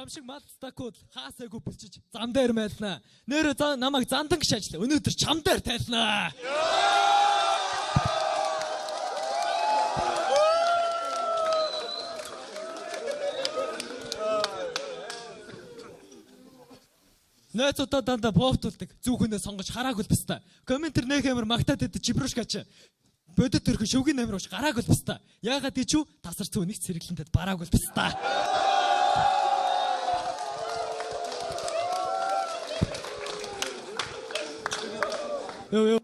Чамшиг малцтакууд хаасайгүй бэлчиж зам дээр майлнаа. Нэрээ намайг зандан гэж ажиллаа. Өнөөдөр чам дээр тайлнаа. Найзуудаа дандаа боовтулдаг. Зүгхнээ сонгож хараагүй л баста. Комментэр нэх амир магтаад идэв Чибрушкач. Бодит төрхөн шүгийн амир ууш гараагүй л баста. Яагаад гэж юу? Тасар цүү нэг цэрэглэнтэд бараагүй л баста. Ёо.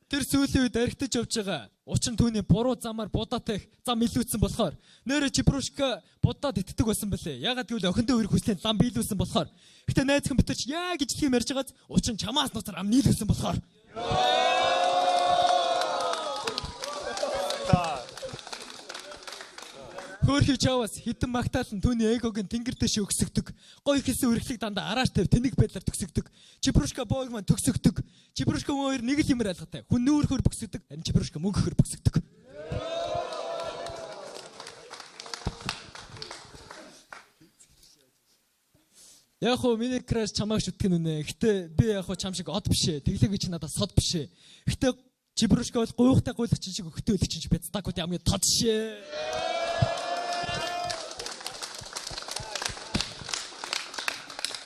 Тэр сүүлийн үед архитаж явж байгаа. Учир нь түүний буруу замаар будаатай зам илүүцсэн болохоор нэрэ Чибрушка будаад итдэг байсан бэлээ. Ягаад гэвэл охиндоо өрх хүслийн зам биелүүлсэн болохоор. Гэтэ найзхан битэрч яа гэж тийм ярьж байгааз учир нь чамаас нутар ам нийлүүлсэн болохоор. Хөөрхий чаваас хитэн магтаалан түүний эгогийн тэнгэр дэше өгсөгдөг. Гой хэлсэн үргэлжлэг дандаа араас тавь тэнэг байдлаар төгсөгдөг. Чибрушка боог маань төгсөгдөг. Чибрушка хоёр нэг л юмэр алгатай. Хүн нүүрхөр бөксөгдөг. Харин Чибрушка мөнгөхөр бөксөгдөг. Яг хөө миний краш чамааг шүтгэн үнэ. Гэтэ би яг хөө чам шиг од бишээ. Тэглэг гэж надад сод бишээ. Гэтэ Чибрушка бол гуйхтай гуйлагч шиг өгтөө өлөгч чинь бяцтаггүй амын тод шээ.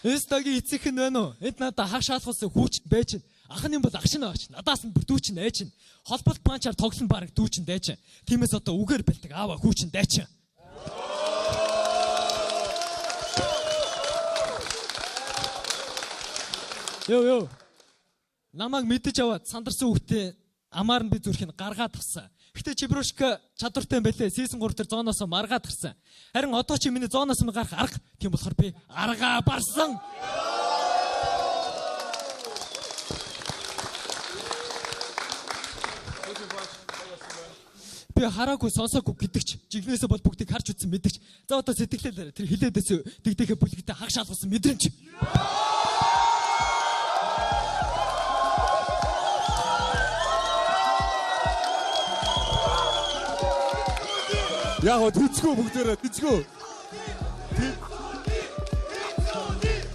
Эстаги эцэг нь байна уу? Энд надад хаг шаалхуулсан хүүч байж. Ахны бол ах шин аач. Надаас нь бүрдүүч нь ээж нь. Холболт панчаар тоглосон баг дүүч нь дайч. Тиймээс одоо үгээр бэлтэг аава хүүч нь дайч. Ёо. Намайг мэдэж аваад сандарсан хүүхдээ амаар нь би зүрхийг гаргаад авсан. Гэтэ Чибрушка чадвартай байлээ. Season 3 дээр зооноос маргаад гарсан. Харин одоо чи миний зооноос гарах арга. Тийм болохоор би аргаа барсан. Би хараагүй сонсоогүй гэдэгч жигнэсээ бол бүгдийг харж үзсэн мэдэгч. За одоо сэтгэлээр тэр хилээдээс дэгдэхэ бүлэгтээ хаг шаалгуулсан мэдрэмж. Яг төцгөө бүгдээрээ төцгөө.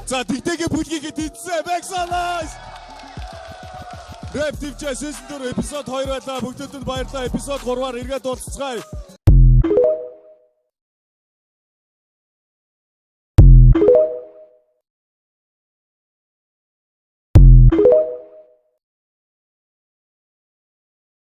За тэгтэйгээ бүлгийгээ дийдсэн. Backsalage. Rap TV Season 4 эпизод 2 байлаа. Бүгдөөд баярлалаа. Эпизод 3-аар эргээд уулзцгаая.